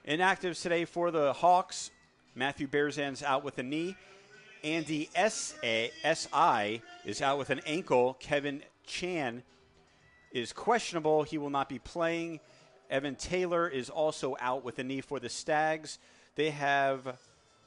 Inactives today for the Hawks. Matthew Berzan's out with a knee. Andy S.I. is out with an ankle. Kevin Chan is questionable. He will not be playing. Evan Taylor is also out with a knee for the Stags. They have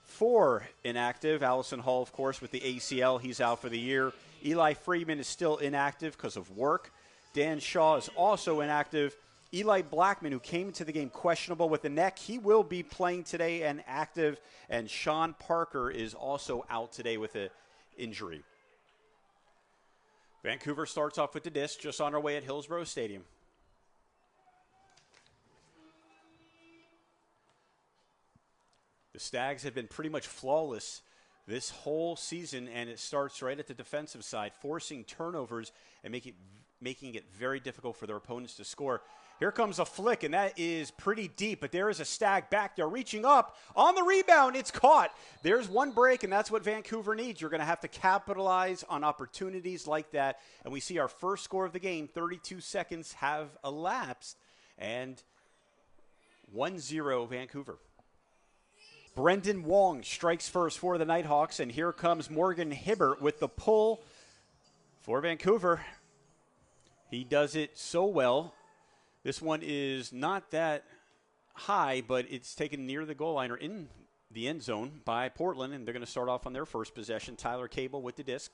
4 inactive. Allison Hall, of course, with the ACL. He's out for the year. Eli Freeman is still inactive because of work. Dan Shaw is also inactive. Eli Blackman, who came into the game questionable with the neck, he will be playing today and active. And Sean Parker is also out today with an injury. Vancouver starts off with the disc just on our way at Hillsborough Stadium. The Stags have been pretty much flawless this whole season, and it starts right at the defensive side, forcing turnovers and making it very difficult for their opponents to score. Here comes a flick, and that is pretty deep, but there is a Stag back there reaching up on the rebound. It's caught. There's one break, and that's what Vancouver needs. You're going to have to capitalize on opportunities like that, and we see our first score of the game. 32 seconds have elapsed, and 1-0 Vancouver. Brendan Wong strikes first for the Nighthawks, and here comes Morgan Hibbert with the pull for Vancouver. He does it so well. This one is not that high, but it's taken near the goal line or in the end zone by Portland, and they're going to start off on their first possession. Tyler Cable with the disc.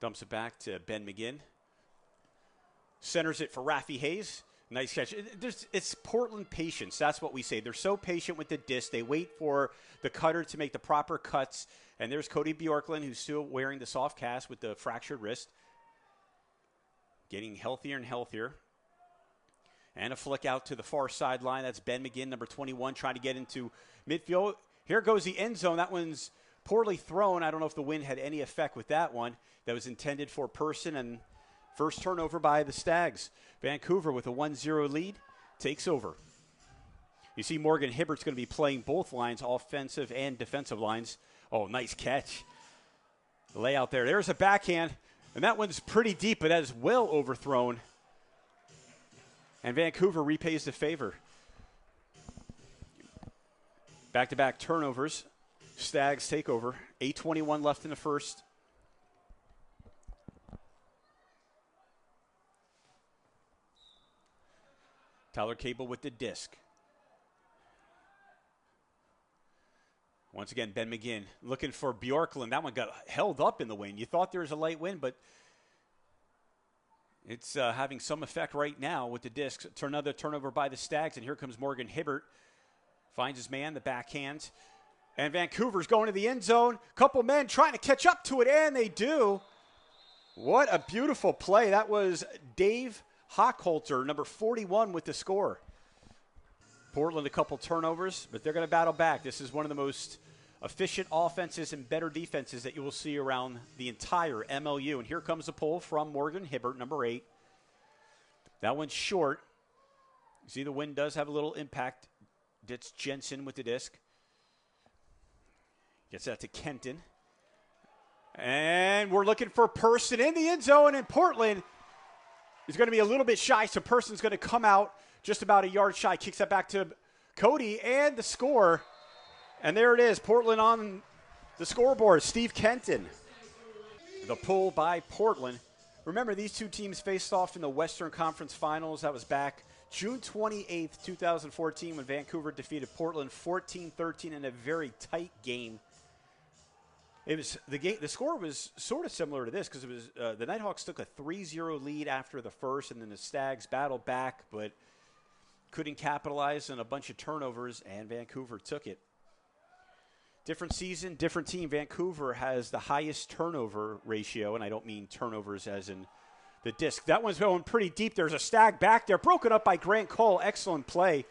Dumps it back to Ben McGinn. Centers it for Rafi Hayes. Nice catch. It's Portland patience. That's what we say. They're so patient with the disc. They wait for the cutter to make the proper cuts. And there's Cody Bjorklund, who's still wearing the soft cast with the fractured wrist. Getting healthier and healthier. And a flick out to the far sideline. That's Ben McGinn, number 21, trying to get into midfield. Here goes the end zone. That one's poorly thrown. I don't know if the wind had any effect with that one. That was intended for Person, and first turnover by the Stags. Vancouver with a 1-0 lead takes over. You see Morgan Hibbert's going to be playing both lines, offensive and defensive lines. Oh, nice catch. The layout there. There's a backhand, and that one's pretty deep, but that is well overthrown. And Vancouver repays the favor. Back-to-back turnovers. Stags take over. 8:21 left in the first. Tyler Cable with the disc. Once again, Ben McGinn looking for Bjorklund. That one got held up in the wind. You thought there was a light wind, but it's having some effect right now with the disc. Another turnover by the Stags, and here comes Morgan Hibbert. Finds his man, the backhand. And Vancouver's going to the end zone. Couple men trying to catch up to it, and they do. What a beautiful play. That was Dave Hochholter, number 41, with the score. Portland, a couple turnovers, but they're going to battle back. This is one of the most efficient offenses and better defenses that you will see around the entire MLU. And here comes the pull from Morgan Hibbert, number 8. That one's short. You see the wind does have a little impact. It's Jensen with the disc. Gets that to Kenton. And we're looking for Person in the end zone, and Portland is going to be a little bit shy, so Person's going to come out just about a yard shy. Kicks that back to Cody, and the score. And there it is, Portland on the scoreboard. Steve Kenton. The pull by Portland. Remember, these two teams faced off in the Western Conference Finals. That was back June 28th, 2014, when Vancouver defeated Portland 14-13 in a very tight game. It was the score was sort of similar to this because it was the Nighthawks took a 3-0 lead after the first, and then the Stags battled back but couldn't capitalize on a bunch of turnovers, and Vancouver took it. Different season, different team. Vancouver has the highest turnover ratio, and I don't mean turnovers as in the disc. That one's going pretty deep. There's a Stag back there, broken up by Grant Cole. Excellent play.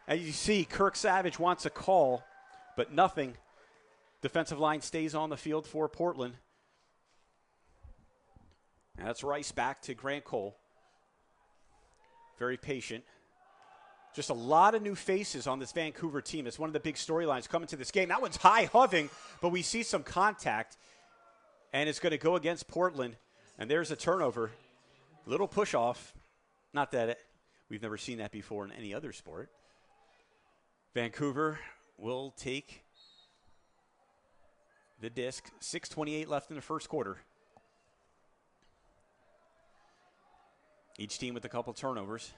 As you see, Kirk Savage wants a call, but nothing. Defensive line stays on the field for Portland. And that's Rice back to Grant Cole. Very patient. Just a lot of new faces on this Vancouver team. It's one of the big storylines coming to this game. That one's high hoving, but we see some contact. And it's going to go against Portland. And there's a turnover. Little push off. Not that we've never seen that before in any other sport. Vancouver will take the disc. 6:28 left in the first quarter. Each team with a couple turnovers.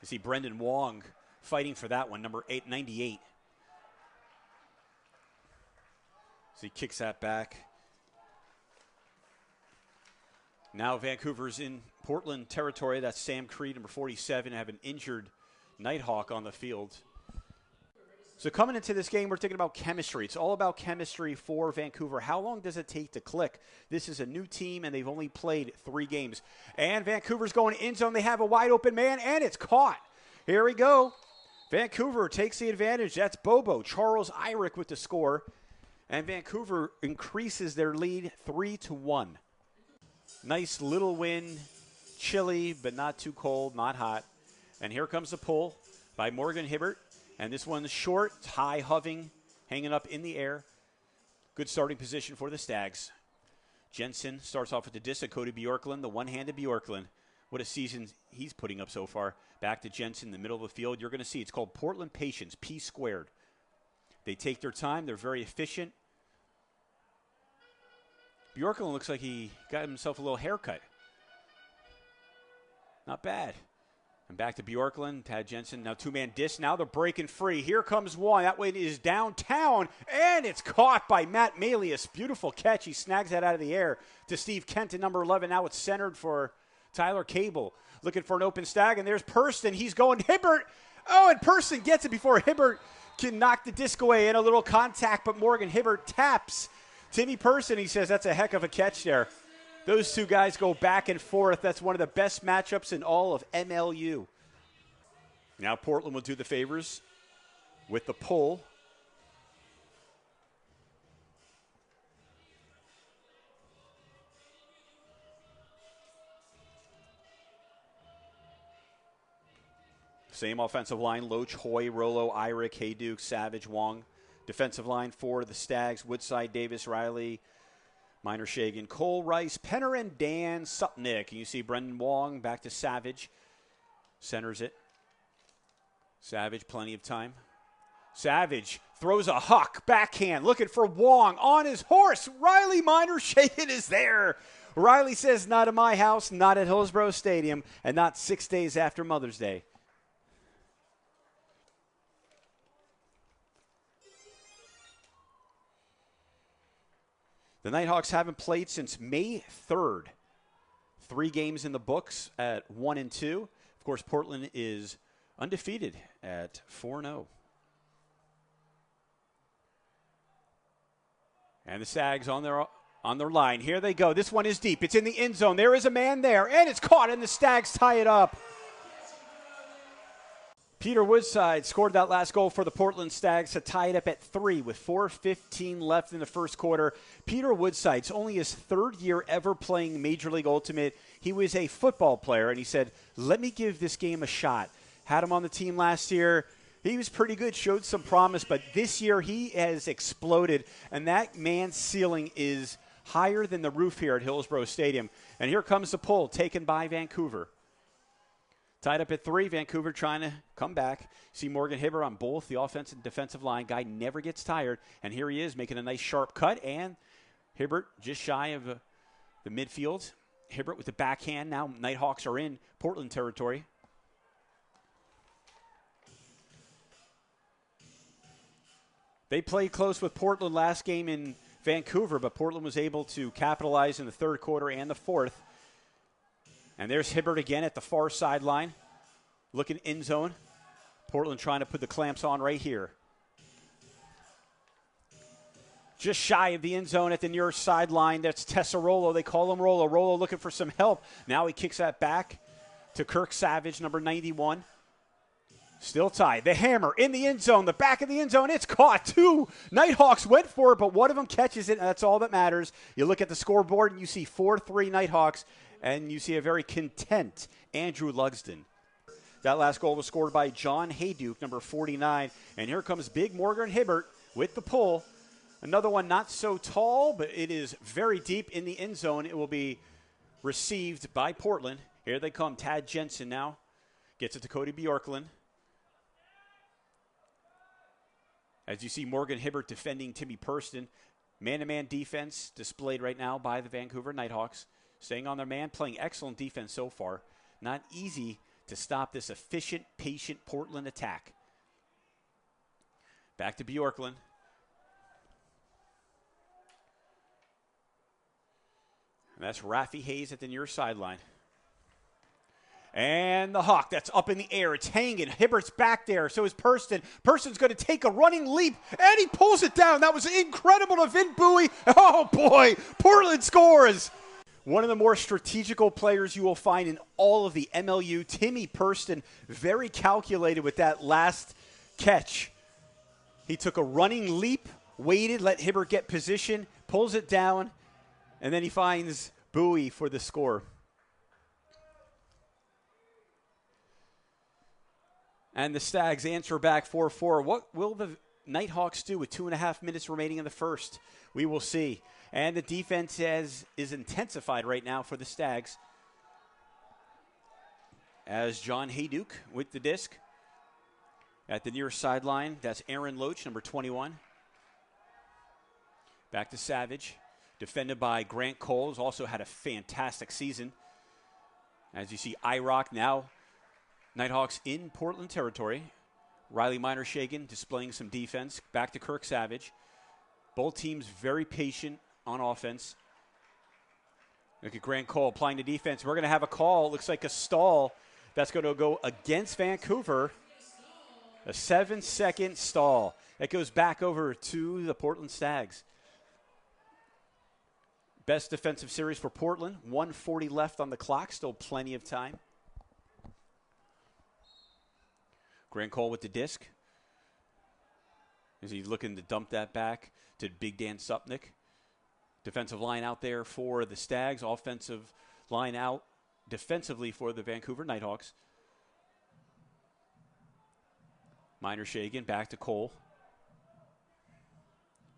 You see Brendan Wong fighting for that one, number 98. So he kicks that back. Now Vancouver's in Portland territory. That's Sam Creed, number 47, have an injured Nighthawk on the field. So coming into this game, we're thinking about chemistry. It's all about chemistry for Vancouver. How long does it take to click? This is a new team, and they've only played 3 games. And Vancouver's going in zone. They have a wide open man, and it's caught. Here we go. Vancouver takes the advantage. That's Bobo. Charles Irick with the score. And Vancouver increases their lead 3-1. Nice little wind. Chilly, but not too cold, not hot. And here comes the pull by Morgan Hibbert. And this one's short, high hoving, hanging up in the air. Good starting position for the Stags. Jensen starts off with the disc. Cody Bjorklund, the one-handed Bjorklund. What a season he's putting up so far. Back to Jensen in the middle of the field. You're going to see it's called Portland Patience, P squared. They take their time. They're very efficient. Bjorklund looks like he got himself a little haircut. Not bad. And back to Bjorklund, Tad Jensen, now 2-man disc. Now they're breaking free. Here comes one. That way it is downtown, and it's caught by Matt Malius. Beautiful catch. He snags that out of the air to Steve Kent at number 11. Now it's centered for Tyler Cable. Looking for an open Stag, and there's Purston. He's going Hibbert. Oh, and Purston gets it before Hibbert can knock the disc away. In a little contact, but Morgan Hibbert taps Timmy Purston. He says that's a heck of a catch there. Those two guys go back and forth. That's one of the best matchups in all of MLU. Now Portland will do the favors with the pull. Same offensive line: Loach, Hoy, Rolo, Irick, Hayduke, Savage, Wong. Defensive line for the Stags: Woodside, Davis, Riley, Minor, Shagan, Cole, Rice, Penner, and Dan Supnick. And you see Brendan Wong back to Savage. Centers it. Savage, plenty of time. Savage throws a huck, backhand, looking for Wong on his horse. Riley Minor Shagan is there. Riley says, not at my house, not at Hillsborough Stadium, and not 6 days after Mother's Day. The Nighthawks haven't played since May 3rd. 3 games in the books at 1-2. Of course, Portland is undefeated at 4-0. And the Stags on their line. Here they go. This one is deep. It's in the end zone. There is a man there, and it's caught, and the Stags tie it up. Peter Woodside scored that last goal for the Portland Stags to tie it up at 3 with 4:15 left in the first quarter. Peter Woodside's only his 3rd year ever playing Major League Ultimate. He was a football player, and he said, let me give this game a shot. Had him on the team last year. He was pretty good, showed some promise, but this year he has exploded, and that man's ceiling is higher than the roof here at Hillsborough Stadium. And here comes the pull taken by Vancouver. Tied up at 3, Vancouver trying to come back. See Morgan Hibbert on both the offensive and defensive line. Guy never gets tired, and here he is making a nice sharp cut, and Hibbert just shy of the midfield. Hibbert with the backhand. Now Nighthawks are in Portland territory. They played close with Portland last game in Vancouver, but Portland was able to capitalize in the 3rd quarter and the 4th. And there's Hibbert again at the far sideline, looking end zone. Portland trying to put the clamps on right here. Just shy of the end zone at the near sideline. That's Tesserolo. They call him Rolo. Rolo looking for some help. Now he kicks that back to Kirk Savage, number 91. Still tied. The hammer in the end zone, the back of the end zone. It's caught. 2 Nighthawks went for it, but one of them catches it, and that's all that matters. You look at the scoreboard, and you see 4-3 Nighthawks, and you see a very content Andrew Lugsden. That last goal was scored by John Hayduke, number 49. And here comes big Morgan Hibbert with the pull. Another one not so tall, but it is very deep in the end zone. It will be received by Portland. Here they come. Tad Jensen now Gets it to Cody Bjorklund. As you see Morgan Hibbert defending Timmy Purston. Man-to-man defense displayed right now by the Vancouver Nighthawks. Staying on their man, playing excellent defense so far. Not easy to stop this efficient, patient Portland attack. Back to Bjorklund. And that's Rafi Hayes at the near sideline. And the Hawk, that's up in the air. It's hanging. Hibbert's back there. So is Purston. Purston's going to take a running leap, and he pulls it down. That was incredible to Vin Bowie. Oh, boy. Portland scores. One of the more strategical players you will find in all of the MLU, Timmy Purston, very calculated with that last catch. He took a running leap, waited, let Hibbert get position, pulls it down, and then he finds Bowie for the score. And the Stags answer back 4-4. What will the Nighthawks do with 2.5 minutes remaining in the first? We will see. And the defense is intensified right now for the Stags. As John Hayduke with the disc. At the near sideline, that's Aaron Loach, number 21. Back to Savage. Defended by Grant Cole, who's also had a fantastic season. As you see, IROC now Nighthawks in Portland territory. Riley Miner-Shagan displaying some defense. Back to Kirk Savage. Both teams very patient on offense. Look at Grant Cole applying the defense. We're going to have a call. Looks like a stall that's going to go against Vancouver. A 7-second stall. That goes back over to the Portland Stags. Best defensive series for Portland. 1:40 left on the clock. Still plenty of time. Grant Cole with the disc. Is he looking to dump that back to Big Dan Supnick? Defensive line out there for the Stags. Offensive line out defensively for the Vancouver Nighthawks. Miner-Shagan back to Cole.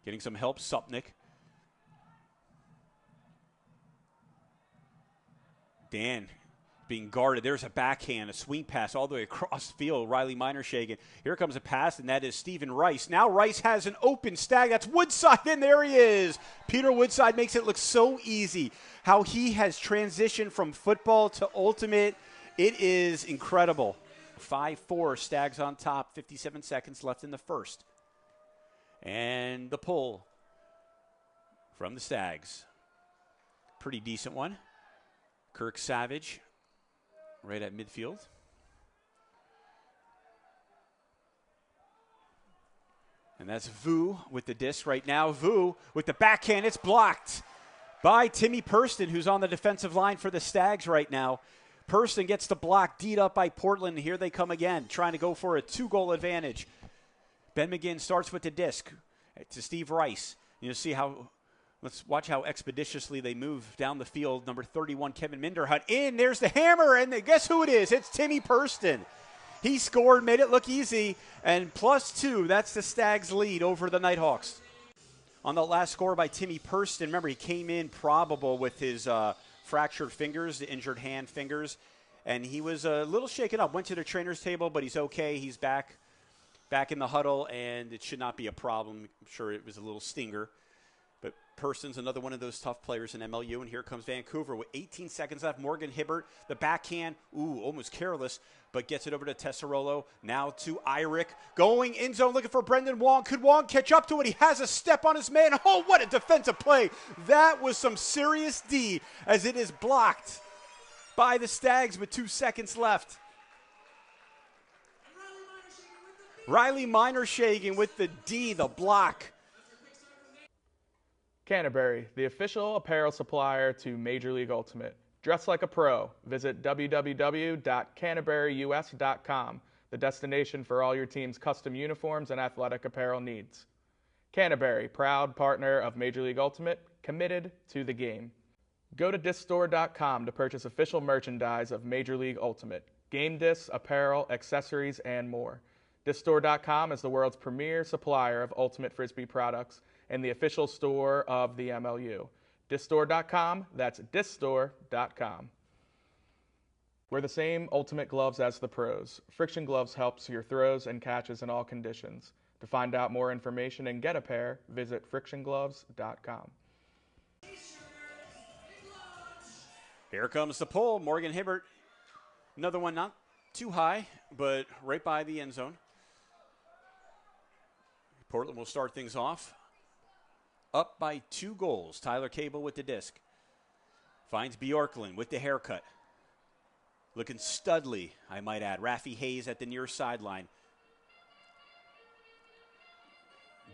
Getting some help, Supnick. Dan being guarded. There's a backhand, a swing pass all the way across the field. Riley Miner-Shagan. Here comes a pass, and that is Stephen Rice. Now Rice has an open Stag. That's Woodside, and there he is. Peter Woodside makes it look so easy. How he has transitioned from football to ultimate. It is incredible. 5-4, Stags on top. 57 seconds left in the first. And the pull from the Stags. Pretty decent one. Kirk Savage right at midfield. And that's Vu with the disc right now. Vu with the backhand. It's blocked by Timmy Purston, who's on the defensive line for the Stags right now. Purston gets the block, D'd up by Portland. Here they come again, trying to go for a 2-goal advantage. Ben McGinn starts with the disc to Steve Rice. You'll see how, let's watch how expeditiously they move down the field. Number 31, Kevin Minderhut in. There's the hammer, and guess who it is? It's Timmy Purston. He scored, made it look easy, and +2. That's the Stags' lead over the Nighthawks. On the last score by Timmy Purston, remember he came in probable with his fractured fingers, the injured hand fingers, and he was a little shaken up. Went to the trainer's table, but he's okay. He's back in the huddle, and it should not be a problem. I'm sure it was a little stinger. But Purston's another one of those tough players in MLU, and here comes Vancouver with 18 seconds left. Morgan Hibbert, the backhand, almost careless, but gets it over to Tesserolo. Now to Irick, going in zone, looking for Brendan Wong. Could Wong catch up to it? He has a step on his man. Oh, what a defensive play. That was some serious D, as it is blocked by the Stags with 2 seconds left. Riley Miner-Shagan with the D, the block. Canterbury, the official apparel supplier to Major League Ultimate. Dress like a pro. Visit www.canterburyus.com, the destination for all your team's custom uniforms and athletic apparel needs. Canterbury, proud partner of Major League Ultimate, committed to the game. Go to discstore.com to purchase official merchandise of Major League Ultimate, game discs, apparel, accessories, and more. Discstore.com is the world's premier supplier of Ultimate Frisbee products and the official store of the MLU. Discstore.com, that's discstore.com. We're the same ultimate gloves as the pros. Friction Gloves helps your throws and catches in all conditions. To find out more information and get a pair, visit frictiongloves.com. Here comes the pull. Morgan Hibbert. Another one not too high, but right by the end zone. Portland will start things off. Up by 2 goals. Tyler Cable with the disc. Finds Bjorklund with the haircut. Looking studly, I might add. Rafi Hayes at the near sideline.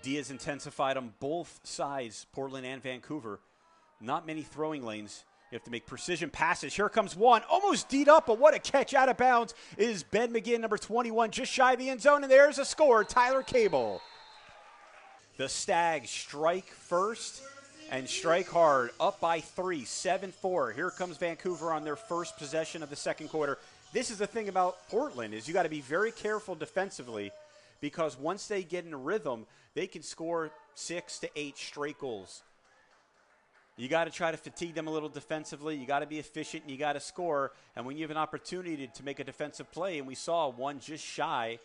Diaz intensified on both sides, Portland and Vancouver. Not many throwing lanes. You have to make precision passes. Here comes one. Almost D'd up, but what a catch out of bounds is Ben McGinn, number 21, just shy of the end zone, and there's a score, Tyler Cable. The Stags strike first and strike hard, up by 3, 7-4. Here comes Vancouver on their first possession of the second quarter. This is the thing about Portland, is you got to be very careful defensively, because once they get in a rhythm, they can score 6 to 8 straight goals. You got to try to fatigue them a little defensively. You got to be efficient, and you got to score. And when you have an opportunity to make a defensive play, and we saw one just shy,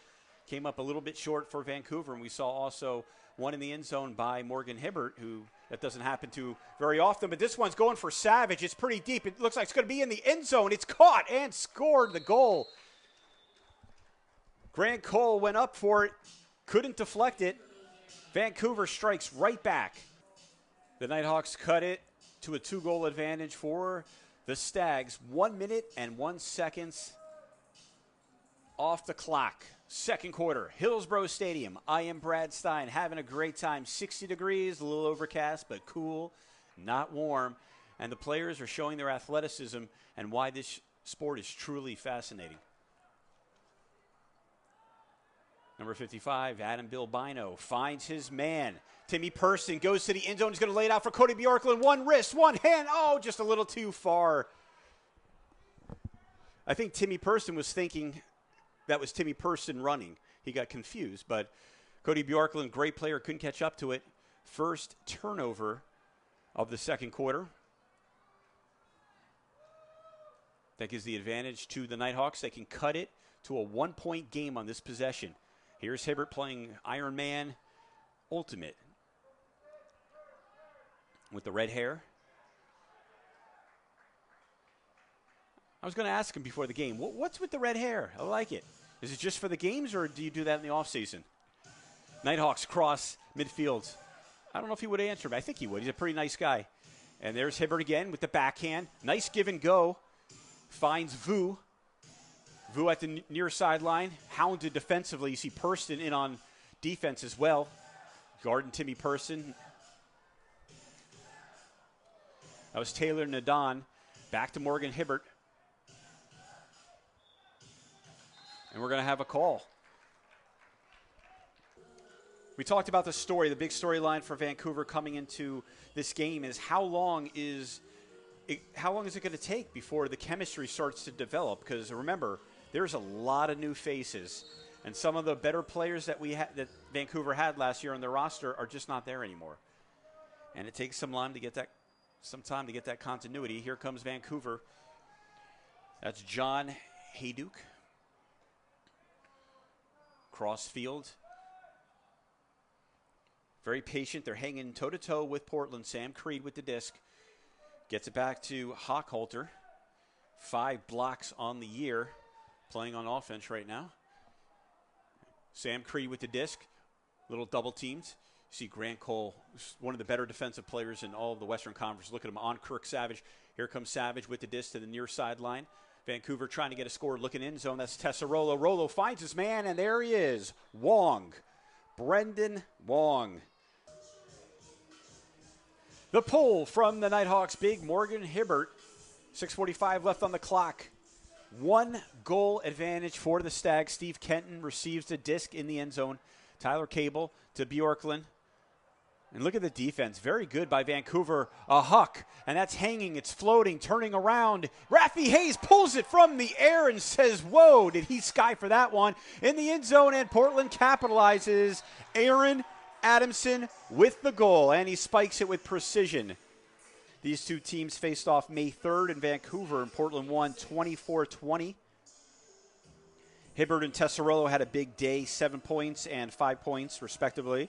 came up a little bit short for Vancouver, and we saw also one in the end zone by Morgan Hibbert, who that doesn't happen to very often. But this one's going for Savage. It's pretty deep. It looks like it's going to be in the end zone. It's caught and scored the goal. Grant Cole went up for it, couldn't deflect it. Vancouver strikes right back. The Nighthawks cut it to a 2-goal advantage for the Stags. 1 minute and 1 second off the clock. Second quarter, Hillsborough Stadium. I am Brad Stein, having a great time. 60 degrees, a little overcast, but cool, not warm. And the players are showing their athleticism and why this sport is truly fascinating. Number 55, Adam Bilbino finds his man. Timmy Person goes to the end zone. He's going to lay it out for Cody Bjorklund. One wrist, one hand. Oh, just a little too far. I think Timmy Person was thinking that was Timmy Person running. He got confused, but Cody Bjorklund, great player, couldn't catch up to it. First turnover of the second quarter. That gives the advantage to the Nighthawks. They can cut it to a 1-point game on this possession. Here's Hibbert playing Iron Man Ultimate with the red hair. I was going to ask him before the game, what's with the red hair? I like it. Is it just for the games, or do you do that in the offseason? Nighthawks cross midfield. I don't know if he would answer, but I think he would. He's a pretty nice guy. And there's Hibbert again with the backhand. Nice give and go. Finds Vu. Vu at the near sideline, hounded defensively. You see Person in on defense as well. Guarding Timmy Person. That was Taylor Nadon. Back to Morgan Hibbert. And we're going to have a call. We talked about the story, the big storyline for Vancouver coming into this game is how long is it going to take before the chemistry starts to develop? Because remember, there's a lot of new faces, and some of the better players that that Vancouver had last year on their roster are just not there anymore. And it takes some time to get that continuity. Here comes Vancouver. That's John Hayduke. Cross field. Very patient. They're hanging toe-to-toe with Portland. Sam Creed with the disc. Gets it back to Hochhalter. 5 blocks on the year. Playing on offense right now. Sam Creed with the disc. Little double teamed. You see Grant Cole, one of the better defensive players in all of the Western Conference. Look at him on Kirk Savage. Here comes Savage with the disc to the near sideline. Vancouver trying to get a score, looking in zone. That's Tessarolo. Rolo finds his man, and there he is. Wong. Brendan Wong. The pull from the Nighthawks big Morgan Hibbert. 6:45 left on the clock. 1-goal advantage for the Stags. Steve Kenton receives the disc in the end zone. Tyler Cable to Bjorklund. And look at the defense. Very good by Vancouver. A huck. And that's hanging. It's floating. Turning around. Rafi Hayes pulls it from the air and says, whoa, did he sky for that one? In the end zone, and Portland capitalizes. Aaron Adamson with the goal. And he spikes it with precision. These two teams faced off May 3rd in Vancouver, and Portland won 24-20. Hibbert and Tessarolo had a big day, 7 points and 5 points, respectively.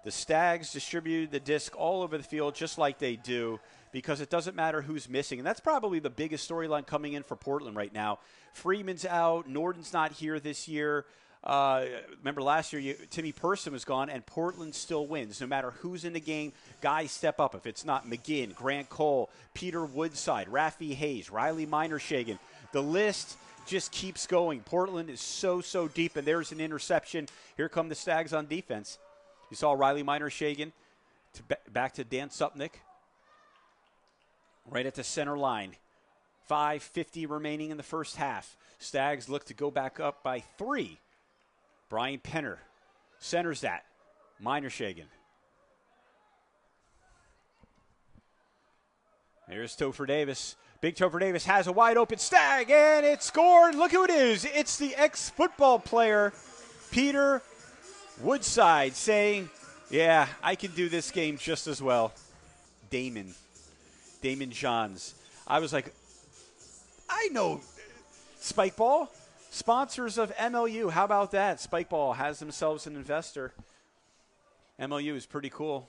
The Stags distributed the disc all over the field just like they do, because it doesn't matter who's missing. And that's probably the biggest storyline coming in for Portland right now. Freeman's out. Norton's not here this year. Remember last year, Timmy Person was gone, and Portland still wins. No matter who's in the game, guys step up. If it's not McGinn, Grant Cole, Peter Woodside, Rafi Hayes, Riley Minershagen, the list just keeps going. Portland is so deep, and there's an interception. Here come the Stags on defense. You saw Riley Minershagen back to Dan Supnick. Right at the center line. 5:50 remaining in the first half. Stags look to go back up by 3. Brian Penner centers that. Minershagen. Here's Topher Davis. Big Topher Davis has a wide open Stag, and it's scored. Look who it is. It's the ex-football player, Peter Woodside, saying, yeah, I can do this game just as well. Damon Johns. I was like, I know Spikeball, sponsors of MLU. How about that? Spikeball has themselves an investor. MLU is pretty cool.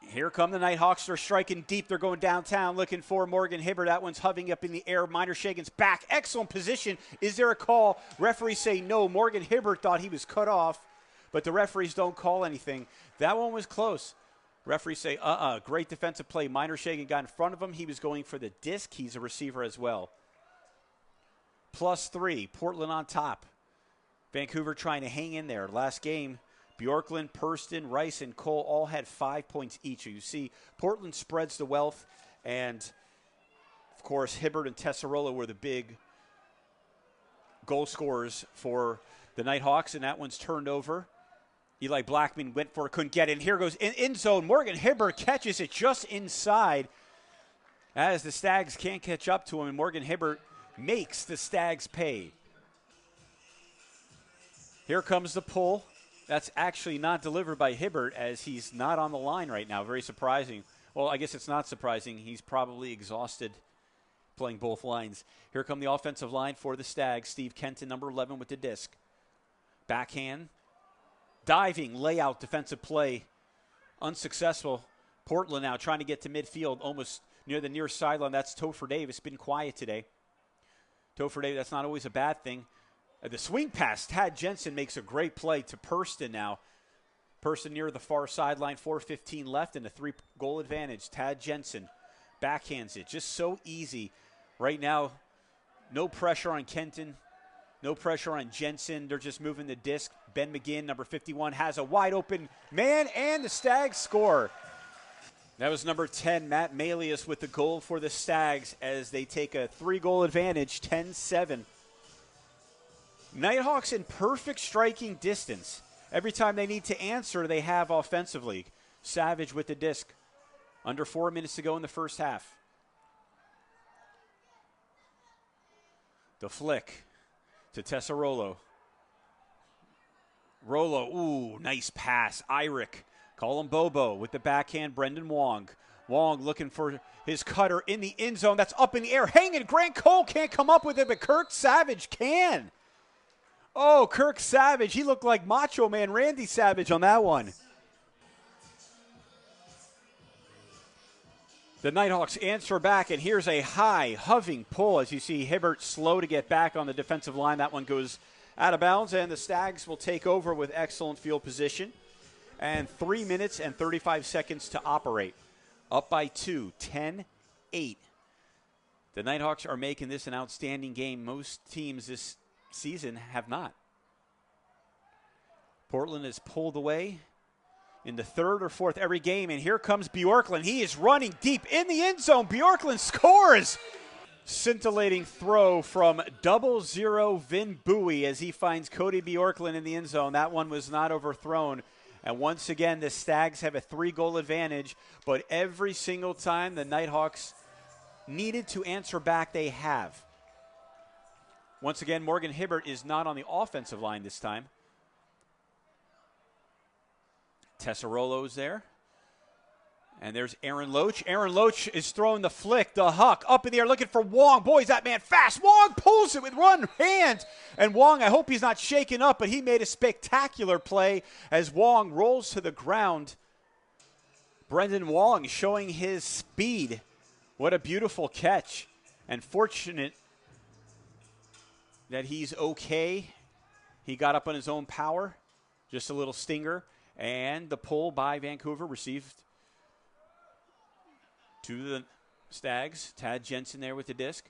Here come the Nighthawks. They're striking deep. They're going downtown looking for Morgan Hibbert. That one's hovering up in the air. Minershagen's back. Excellent position. Is there a call? Referees say no. Morgan Hibbert thought he was cut off, but the referees don't call anything. That one was close. Referees say, great defensive play. Minershagen got in front of him. He was going for the disc. He's a receiver as well. +3. Portland on top. Vancouver trying to hang in there. Last game, Bjorklund, Purston, Rice, and Cole all had 5 points each. So you see, Portland spreads the wealth, and, of course, Hibbert and Tessarolo were the big goal scorers for the Nighthawks, and that one's turned over. Eli Blackman went for it, couldn't get it. And here goes in zone. Morgan Hibbert catches it just inside as the Stags can't catch up to him, and Morgan Hibbert makes the Stags pay. Here comes the pull. That's actually not delivered by Hibbert, as he's not on the line right now. Very surprising. Well, I guess it's not surprising. He's probably exhausted playing both lines. Here come the offensive line for the Stags. Steve Kenton, number 11, with the disc. Backhand. Diving, layout, defensive play. Unsuccessful. Portland now trying to get to midfield, almost near the near sideline. That's Topher Davis. Been quiet today. Topher Davis, that's not always a bad thing. The swing pass, Tad Jensen makes a great play to Purston now. Purston near the far sideline, 4:15 left, and a 3-goal advantage. Tad Jensen backhands it. Just so easy. Right now, no pressure on Kenton. No pressure on Jensen. They're just moving the disc. Ben McGinn, number 51, has a wide open man, and the Stags score. That was number 10, Matt Malius, with the goal for the Stags as they take a 3-goal advantage, 10-7. Nighthawks in perfect striking distance. Every time they need to answer, they have offensively. Savage with the disc. Under 4 minutes to go in the first half. The flick to Tessarolo. Rolo, ooh, nice pass. Irick, call him Bobo with the backhand. Brendan Wong. Wong looking for his cutter in the end zone. That's up in the air. Hanging. Grant Cole can't come up with it, but Kirk Savage can. Oh, Kirk Savage. He looked like Macho Man Randy Savage on that one. The Nighthawks answer back, and here's a high, hoving pull as you see Hibbert slow to get back on the defensive line. That one goes out of bounds, and the Stags will take over with excellent field position. And 3 minutes and 35 seconds to operate. Up by 2, 10-8. The Nighthawks are making this an outstanding game. Most teams this season have not. Portland has pulled away in the third or fourth every game, and here comes Bjorklund. He is running deep in the end zone. Bjorklund scores. Scintillating throw from 00 Vin Bowie as he finds Cody Bjorklund in the end zone. That one was not overthrown. And once again, the Stags have a 3-goal advantage, but every single time the Nighthawks needed to answer back, they have. Once again, Morgan Hibbert is not on the offensive line this time. Tessarolo's there. And there's Aaron Loach. Aaron Loach is throwing the flick, the huck, up in the air, looking for Wong. Boy, is that man fast. Wong pulls it with one hand. And Wong, I hope he's not shaken up, but he made a spectacular play as Wong rolls to the ground. Brendan Wong showing his speed. What a beautiful catch. And fortunate that he's okay. He got up on his own power. Just a little stinger. And the pull by Vancouver received to the Stags. Tad Jensen there with the disc.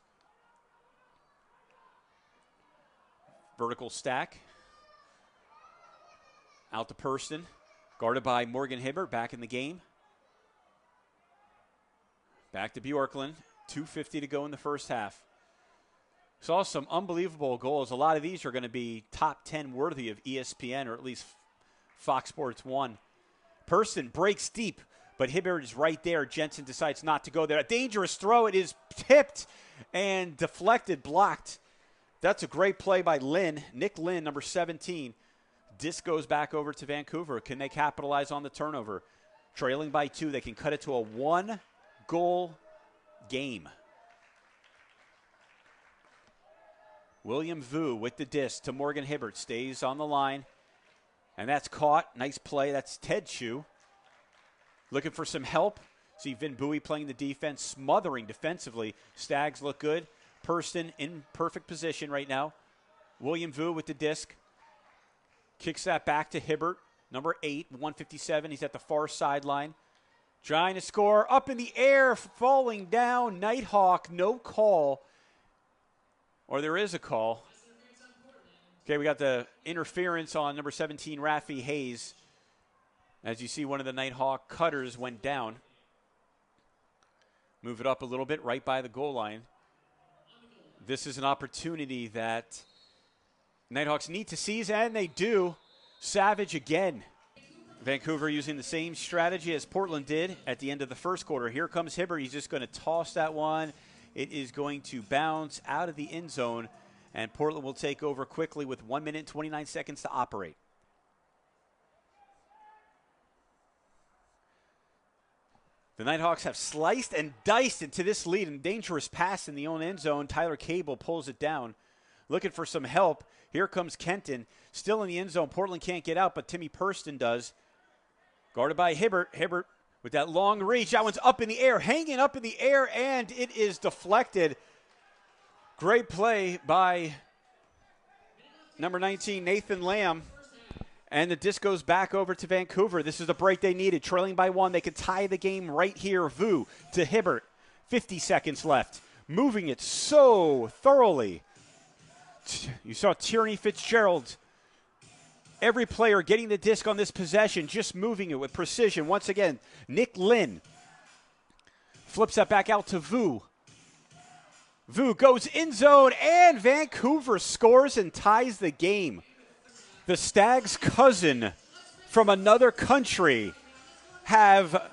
Vertical stack. Out to Purston. Guarded by Morgan Hibbert back in the game. Back to Bjorklund. 2:50 to go in the first half. Saw some unbelievable goals. A lot of these are going to be top 10 worthy of ESPN or at least Fox Sports 1. Purston breaks deep. But Hibbert is right there. Jensen decides not to go there. A dangerous throw. It is tipped and deflected, blocked. That's a great play by Lynn. Nick Lynn, number 17. Disc goes back over to Vancouver. Can they capitalize on the turnover? Trailing by 2. They can cut it to a 1-goal game. William Vu with the disc to Morgan Hibbert. Stays on the line. And that's caught. Nice play. That's Ted Chu. Looking for some help. See Vin Bowie playing the defense, smothering defensively. Stags look good. Purston in perfect position right now. William Vu with the disc. Kicks that back to Hibbert, number 8, 157. He's at the far sideline. Trying to score. Up in the air, falling down. Nighthawk, no call. Or there is a call. Okay, we got the interference on number 17, Rafi Hayes. As you see, one of the Nighthawk cutters went down. Move it up a little bit, right by the goal line. This is an opportunity that Nighthawks need to seize, and they do. Savage again. Vancouver using the same strategy as Portland did at the end of the first quarter. Here comes Hibbert. He's just going to toss that one. It is going to bounce out of the end zone, and Portland will take over quickly with 1 minute and 29 seconds to operate. The Nighthawks have sliced and diced into this lead, and dangerous pass in the own end zone. Tyler Cable pulls it down. Looking for some help. Here comes Kenton. Still in the end zone. Portland can't get out, but Timmy Purston does. Guarded by Hibbert. Hibbert with that long reach. That one's up in the air, hanging up in the air, and it is deflected. Great play by number 19, Nathan Lamb. And the disc goes back over to Vancouver. This is the break they needed. Trailing by 1. They could tie the game right here. Vu to Hibbert. 50 seconds left. Moving it so thoroughly. You saw Tierney Fitzgerald. Every player getting the disc on this possession, just moving it with precision. Once again, Nick Lynn flips that back out to Vu. Vu goes in zone, and Vancouver scores and ties the game. The Stags' cousin from another country have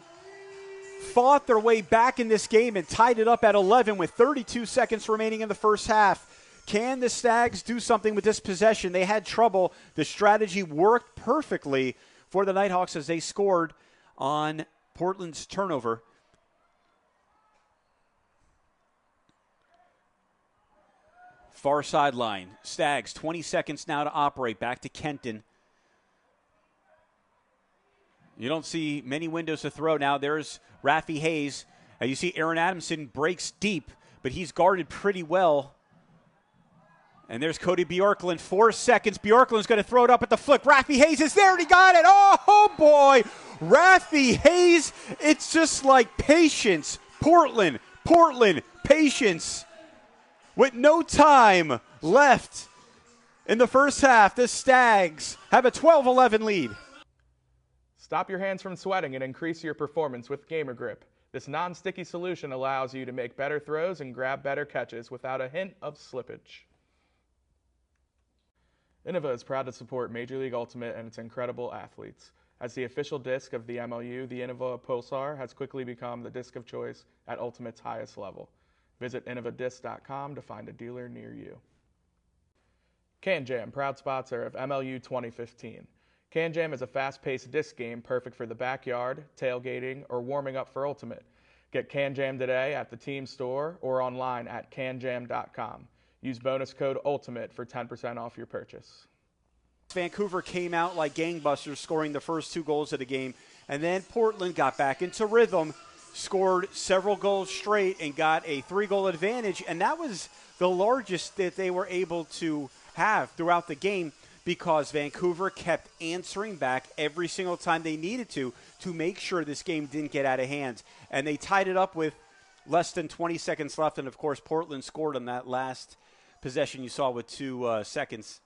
fought their way back in this game and tied it up at 11 with 32 seconds remaining in the first half. Can the Stags do something with this possession? They had trouble. The strategy worked perfectly for the Nighthawks as they scored on Portland's turnover. Far sideline. Stags, 20 seconds now to operate. Back to Kenton. You don't see many windows to throw now. There's Rafi Hayes. You see Aaron Adamson breaks deep, but he's guarded pretty well. And there's Cody Bjorklund. 4 seconds. Bjorklund's going to throw it up at the flick. Rafi Hayes is there, and he got it. Oh, boy. Rafi Hayes. It's just like patience. Portland, patience. With no time left in the first half, the Stags have a 12-11 lead. Stop your hands from sweating and increase your performance with Gamer Grip. This non-sticky solution allows you to make better throws and grab better catches without a hint of slippage. Innova is proud to support Major League Ultimate and its incredible athletes. As the official disc of the MLU, the Innova Pulsar has quickly become the disc of choice at Ultimate's highest level. Visit innovadisc.com to find a dealer near you. Can Jam, proud sponsor of MLU 2015. Can Jam is a fast-paced disc game perfect for the backyard, tailgating, or warming up for Ultimate. Get Can Jam today at the team store or online at canjam.com. Use bonus code ULTIMATE for 10% off your purchase. Vancouver came out like gangbusters, scoring the first 2 goals of the game, and then Portland got back into rhythm, scored several goals straight, and got a 3-goal advantage, and that was the largest that they were able to have throughout the game because Vancouver kept answering back every single time they needed to make sure this game didn't get out of hand. And they tied it up with less than 20 seconds left, and, of course, Portland scored on that last possession you saw with 2 seconds.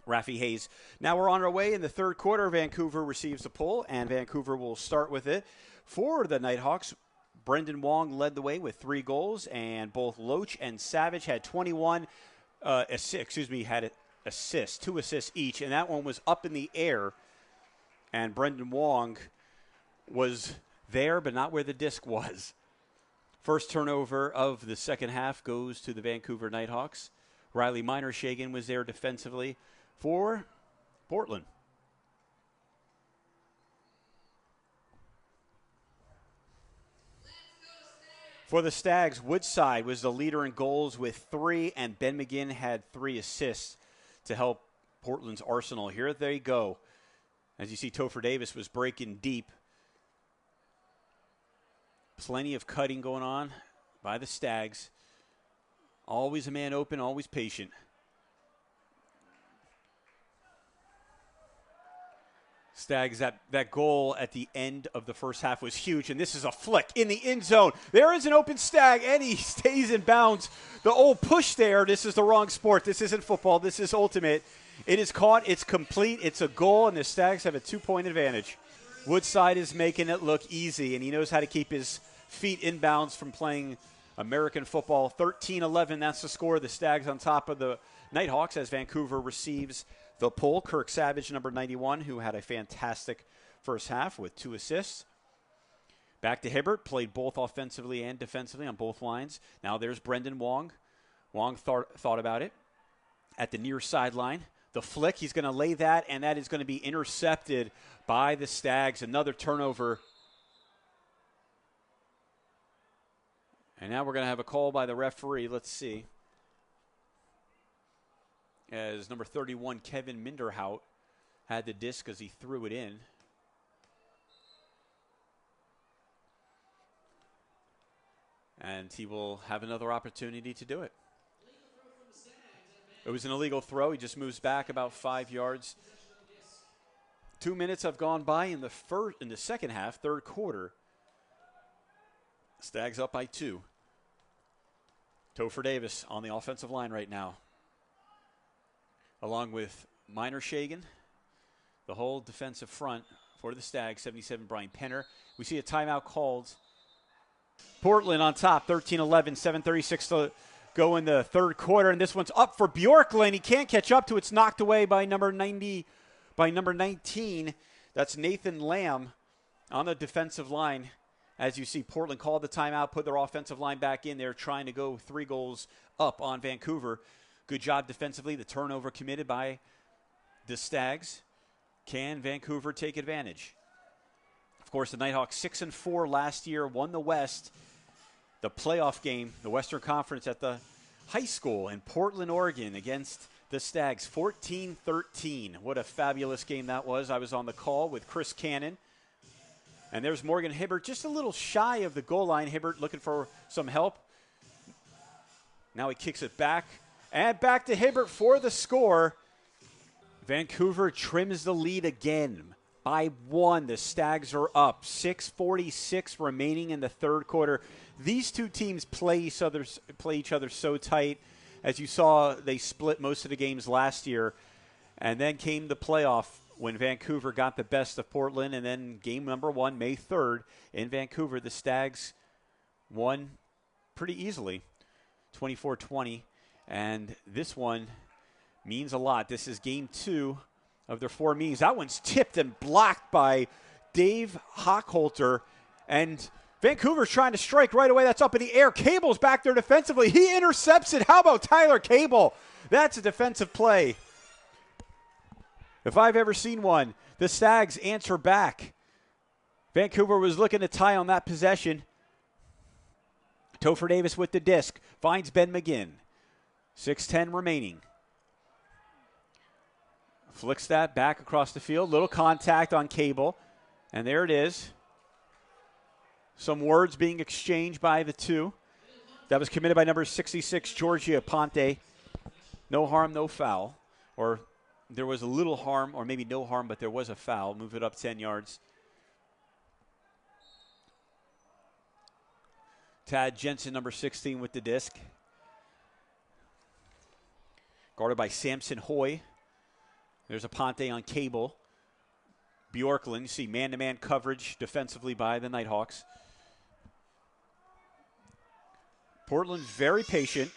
Rafi Hayes. Now we're on our way in the third quarter. Vancouver receives the pull, and Vancouver will start with it. For the Nighthawks, Brendan Wong led the way with 3 goals, and both Loach and Savage had 21 had assists, 2 assists each, and that one was up in the air. And Brendan Wong was there, but not where the disc was. First turnover of the second half goes to the Vancouver Nighthawks. Riley Miner-Shagan was there defensively for Portland. For the Stags, Woodside was the leader in goals with 3, and Ben McGinn had 3 assists to help Portland's arsenal. Here they go. As you see, Topher Davis was breaking deep. Plenty of cutting going on by the Stags. Always a man open, always patient. Stags, that goal at the end of the first half was huge, and this is a flick in the end zone. There is an open Stag, and he stays in bounds. The old push there, this is the wrong sport. This isn't football. This is Ultimate. It is caught. It's complete. It's a goal, and the Stags have a 2-point advantage. Woodside is making it look easy, and he knows how to keep his feet inbounds from playing American football. 13-11, that's the score. The Stags on top of the Nighthawks as Vancouver receives the pull. Kirk Savage, number 91, who had a fantastic first half with 2 assists. Back to Hibbert, played both offensively and defensively on both lines. Now there's Brendan Wong. Wong thought about it at the near sideline. The flick, he's going to lay that, and that is going to be intercepted by the Stags. Another turnover. And now we're going to have a call by the referee. Let's see. As number 31, Kevin Minderhout, had the disc as he threw it in. And he will have another opportunity to do it. It was an illegal throw. He just moves back about 5 yards. 2 minutes have gone by in the second half, third quarter. Stags up by 2. Topher Davis on the offensive line right now, along with Miner-Shagan, the whole defensive front for the Stags. 77, Brian Penner. We see a timeout called. Portland on top, 13-11, 7:36 to go in the third quarter, and this one's up for Bjorklund. He can't catch up to it. It's knocked away by number 19. That's Nathan Lamb on the defensive line. As you see, Portland called the timeout, put their offensive line back in there, trying to go 3 goals up on Vancouver. Good job defensively. The turnover committed by the Stags. Can Vancouver take advantage? Of course, the Nighthawks 6-4 last year, won the West. The playoff game, the Western Conference at the high school in Portland, Oregon against the Stags, 14-13. What a fabulous game that was. I was on the call with Chris Cannon. And there's Morgan Hibbert, just a little shy of the goal line. Hibbert looking for some help. Now he kicks it back. And back to Hibbert for the score. Vancouver trims the lead again by 1. The Stags are up. 6:46 remaining in the third quarter. These two teams play each other so tight. As you saw, they split most of the games last year. And then came the playoff when Vancouver got the best of Portland. And then game number 1, May 3rd, in Vancouver, the Stags won pretty easily, 24-20. And this one means a lot. This is game 2 of their 4 meetings. That one's tipped and blocked by Dave Hochholter. And Vancouver's trying to strike right away. That's up in the air. Cable's back there defensively. He intercepts it. How about Tyler Cable? That's a defensive play. If I've ever seen one, the Stags answer back. Vancouver was looking to tie on that possession. Topher Davis with the disc. Finds Ben McGinn. 6:10 remaining. Flicks that back across the field. Little contact on Cable. And there it is. Some words being exchanged by the two. That was committed by number 66, Georgia Ponte. No harm, no foul. Or there was a little harm, or maybe no harm, but there was a foul. Move it up 10 yards. Tad Jensen, number 16, with the disc. Guarded by Samson Hoy. There's a Ponte on Cable. Bjorklund, you see man-to-man coverage defensively by the Nighthawks. Portland very patient.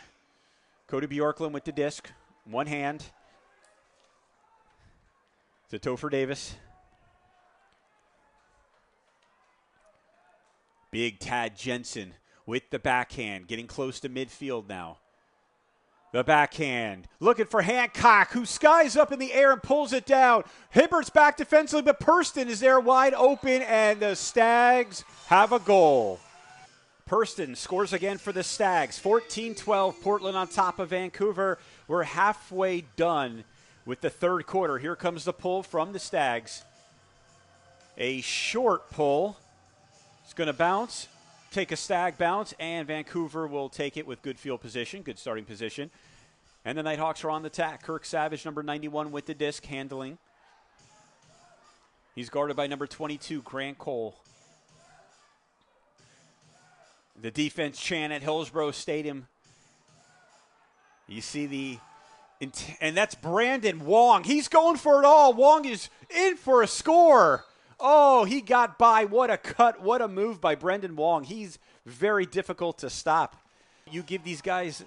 Cody Bjorklund with the disc. One hand. To Topher Davis. Big Tad Jensen with the backhand. Getting close to midfield now. The backhand. Looking for Hancock, who skies up in the air and pulls it down. Hibbert's back defensively, but Purston is there wide open, and the Stags have a goal. Purston scores again for the Stags. 14-12, Portland on top of Vancouver. We're halfway done with the third quarter. Here comes the pull from the Stags. A short pull. It's going to bounce, take a Stag bounce, and Vancouver will take it with good field position, good starting position. And the Nighthawks are on the attack. Kirk Savage, number 91, with the disc, handling. He's guarded by number 22, Grant Cole. The defense chant at Hillsborough Stadium. You see and that's Brandon Wong. He's going for it all. Wong is in for a score. Oh, he got by. What a cut. What a move by Brendan Wong. He's very difficult to stop. You give these guys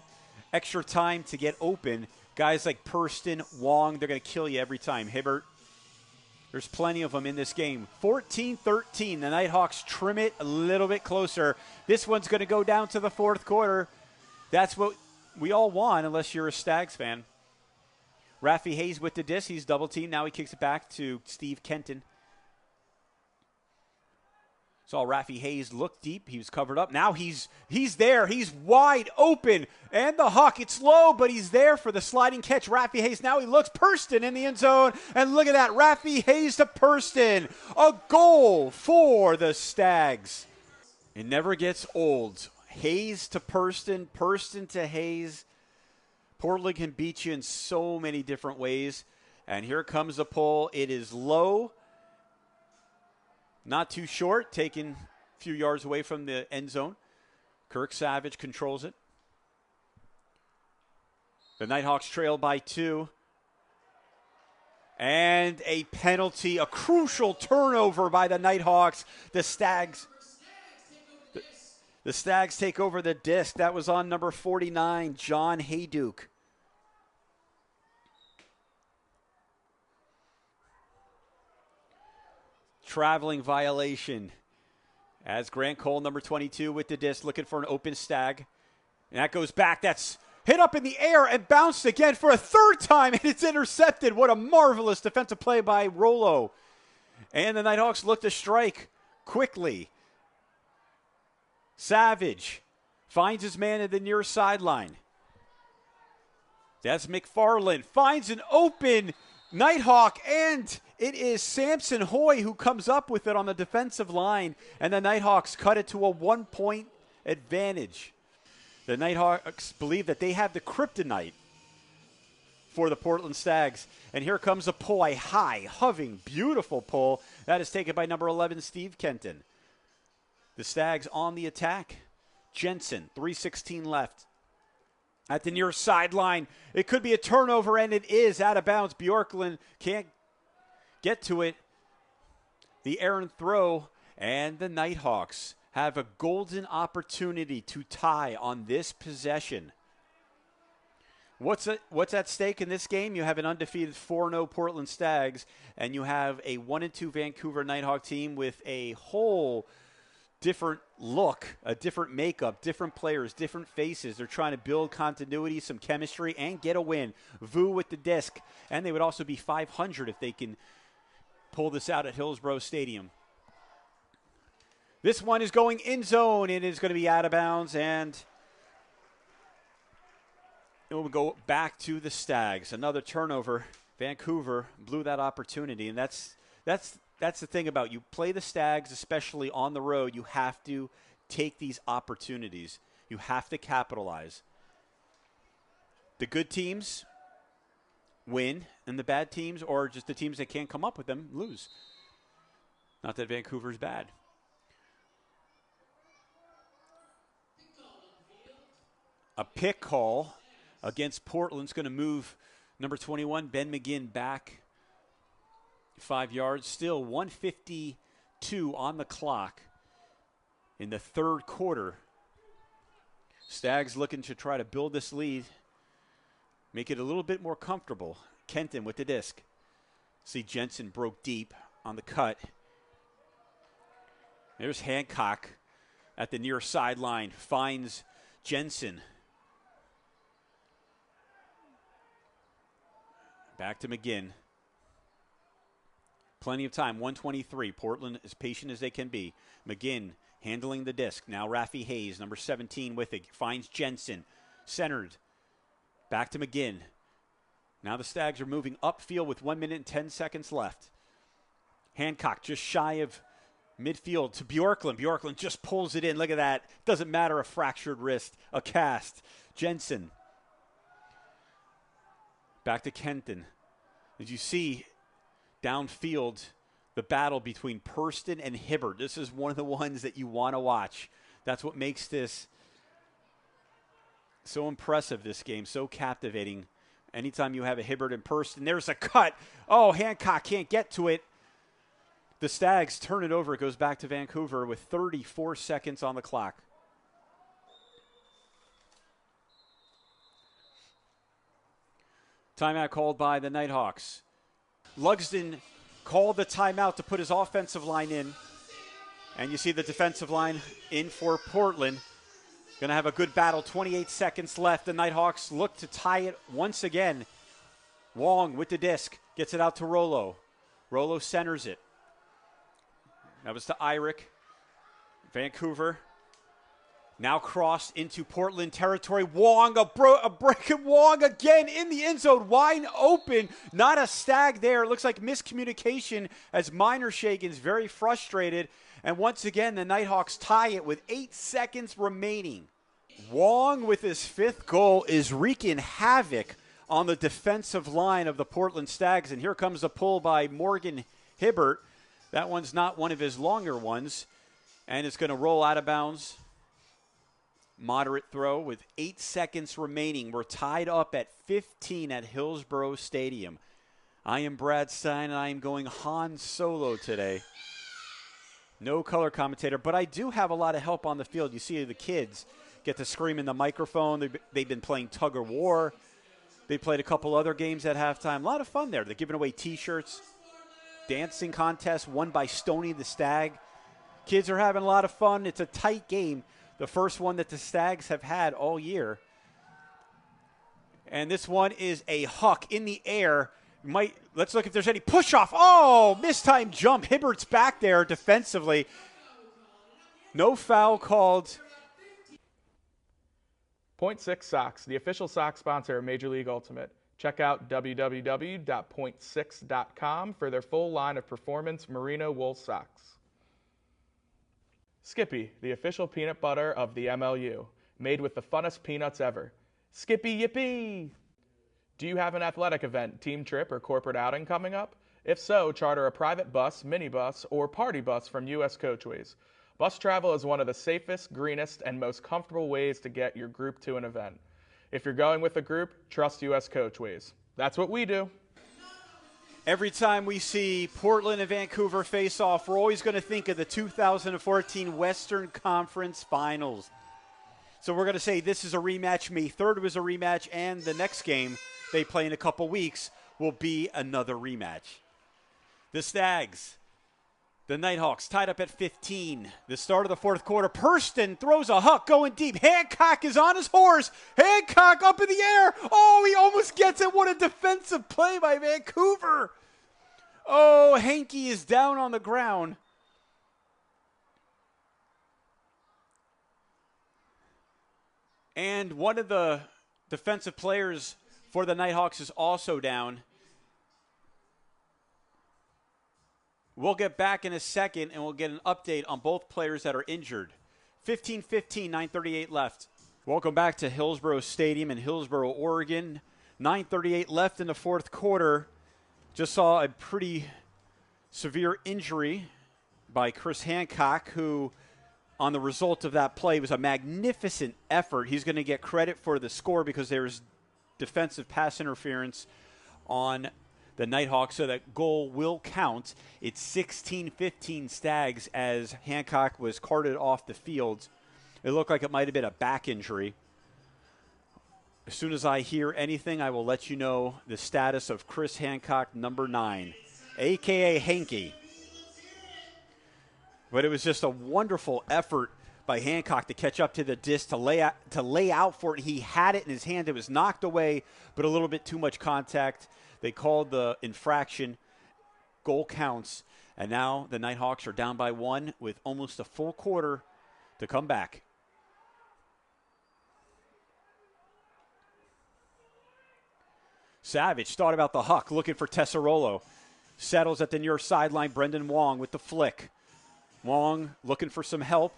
extra time to get open. Guys like Purston, Wong, they're going to kill you every time. Hibbert, there's plenty of them in this game. 14-13. The Nighthawks trim it a little bit closer. This one's going to go down to the fourth quarter. That's what we all want, unless you're a Stags fan. Rafi Hayes with the disc. He's double teamed. Now he kicks it back to Steve Kenton. Saw Rafi Hayes look deep. He was covered up. Now he's there. He's wide open. And the huck. It's low, but he's there for the sliding catch. Rafi Hayes. Now he looks. Purston in the end zone. And look at that. Rafi Hayes to Purston. A goal for the Stags. It never gets old. Hayes to Purston. Purston to Hayes. Portland can beat you in so many different ways. And here comes the pull. It is low. Not too short, taken a few yards away from the end zone. Kirk Savage controls it. The Nighthawks trail by 2. And a penalty, a crucial turnover by the Nighthawks. The Stags take over the disc. That was on number 49, John Hayduke. Traveling violation as Grant Cole, number 22, with the disc, looking for an open Stag. And that goes back. That's hit up in the air and bounced again for a third time, and it's intercepted. What a marvelous defensive play by Rollo. And the Nighthawks look to strike quickly. Savage finds his man at the near sideline. That's McFarland. Finds an open Nighthawk, and it is Samson Hoy who comes up with it on the defensive line, and the Nighthawks cut it to a 1-point advantage. The Nighthawks believe that they have the kryptonite for the Portland Stags. And here comes a pull, a high, hoving, beautiful pull. That is taken by number 11, Steve Kenton. The Stags on the attack. Jensen, 3:16 left. At the near sideline, it could be a turnover, and it is out of bounds. Bjorklund can't get to it. The errant throw, and the Nighthawks have a golden opportunity to tie on this possession. What's at stake in this game? You have an undefeated 4-0 Portland Stags, and you have a 1-2 Vancouver Nighthawk team with a whole different look, a different makeup, different players, different faces. They're trying to build continuity, some chemistry, and get a win. Vu with the disc. And they would also be 500 if they can pull this out at Hillsborough Stadium. This one is going in zone. It is going to be out of bounds, and it will go back to the Stags. Another turnover. Vancouver blew that opportunity, and that's the thing about you play the Stags, especially on the road. You have to take these opportunities. You have to capitalize. The good teams win, and the bad teams, or just the teams that can't come up with them, lose. Not that Vancouver's bad. A pick call against Portland's going to move number 21, Ben McGinn, back 5 yards. Still 1:52 on the clock in the third quarter. Stags looking to try to build this lead, make it a little bit more comfortable. Kenton with the disc. See Jensen broke deep on the cut. There's Hancock at the near sideline. Finds Jensen. Back to McGinn. Plenty of time, 1:23. Portland as patient as they can be. McGinn handling the disc. Now Rafi Hayes, number 17 with it. Finds Jensen. Centered. Back to McGinn. Now the Stags are moving upfield with 1 minute and 10 seconds left. Hancock just shy of midfield to Bjorklund. Bjorklund just pulls it in. Look at that. Doesn't matter, a fractured wrist, a cast. Jensen. Back to Kenton. As you see downfield, the battle between Purston and Hibbert. This is one of the ones that you want to watch. That's what makes this so impressive, this game, so captivating. Anytime you have a Hibbert and Purston, there's a cut. Oh, Hancock can't get to it. The Stags turn it over. It goes back to Vancouver with 34 seconds on the clock. Timeout called by the Nighthawks. Lugsden called the timeout to put his offensive line in. And you see the defensive line in for Portland. Going to have a good battle. 28 seconds left. The Nighthawks look to tie it once again. Wong with the disc. Gets it out to Rollo. Rollo centers it. That was to Irick. Vancouver. Now crossed into Portland territory. Wong, a break of Wong again in the end zone, wide open. Not a Stag there. It looks like miscommunication as Minershagen's very frustrated. And once again, the Nighthawks tie it with 8 seconds remaining. Wong with his 5th goal is wreaking havoc on the defensive line of the Portland Stags. And here comes the pull by Morgan Hibbert. That one's not one of his longer ones. And it's going to roll out of bounds. Moderate throw with 8 seconds remaining. We're tied up at 15 at Hillsborough Stadium. I am Brad Stein, and I am going Han Solo today. No color commentator, but I do have a lot of help on the field. You see the kids get to scream in the microphone. They've been playing tug of war. They played a couple other games at halftime. A lot of fun there. They're giving away T-shirts. Dancing contest won by Stoney the Stag. Kids are having a lot of fun. It's a tight game. The first one that the Stags have had all year. And this one is a huck in the air. Let's look if there's any push-off. Oh, mistimed jump. Hibbert's back there defensively. No foul called. Point Six Socks, the official sock sponsor of Major League Ultimate. Check out www.point6.com for their full line of performance merino wool socks. Skippy, the official peanut butter of the MLU, made with the funnest peanuts ever. Skippy Yippee! Do you have an athletic event, team trip, or corporate outing coming up? If so, charter a private bus, minibus, or party bus from U.S. Coachways. Bus travel is one of the safest, greenest, and most comfortable ways to get your group to an event. If you're going with a group, trust U.S. Coachways. That's what we do. Every time we see Portland and Vancouver face off, we're always going to think of the 2014 Western Conference Finals. So we're going to say this is a rematch. May 3rd was a rematch, and the next game they play in a couple weeks will be another rematch. The Stags The Nighthawks tied up at 15. The start of the fourth quarter. Purston throws a huck going deep. Hancock is on his horse. Hancock up in the air. Oh, he almost gets it. What a defensive play by Vancouver. Oh, Hankey is down on the ground. And one of the defensive players for the Nighthawks is also down. We'll get back in a second, and we'll get an update on both players that are injured. 15-15, 9:38 left. Welcome back to Hillsborough Stadium in Hillsborough, Oregon. 9:38 left in the fourth quarter. Just saw a pretty severe injury by Chris Hancock, who, on the result of that play, was a magnificent effort. He's going to get credit for the score because there was defensive pass interference on the Nighthawks, so that goal will count. It's 16-15 Stags as Hancock was carted off the field. It looked like it might have been a back injury. As soon as I hear anything, I will let you know the status of Chris Hancock, number 9, a.k.a. Hanky. But it was just a wonderful effort by Hancock to catch up to the disc, to lay out for it. He had it in his hand. It was knocked away, but a little bit too much contact. They called the infraction. Goal counts. And now the Nighthawks are down by 1 with almost a full quarter to come back. Savage thought about the huck, looking for Tesserolo. Settles at the near sideline. Brendan Wong with the flick. Wong looking for some help.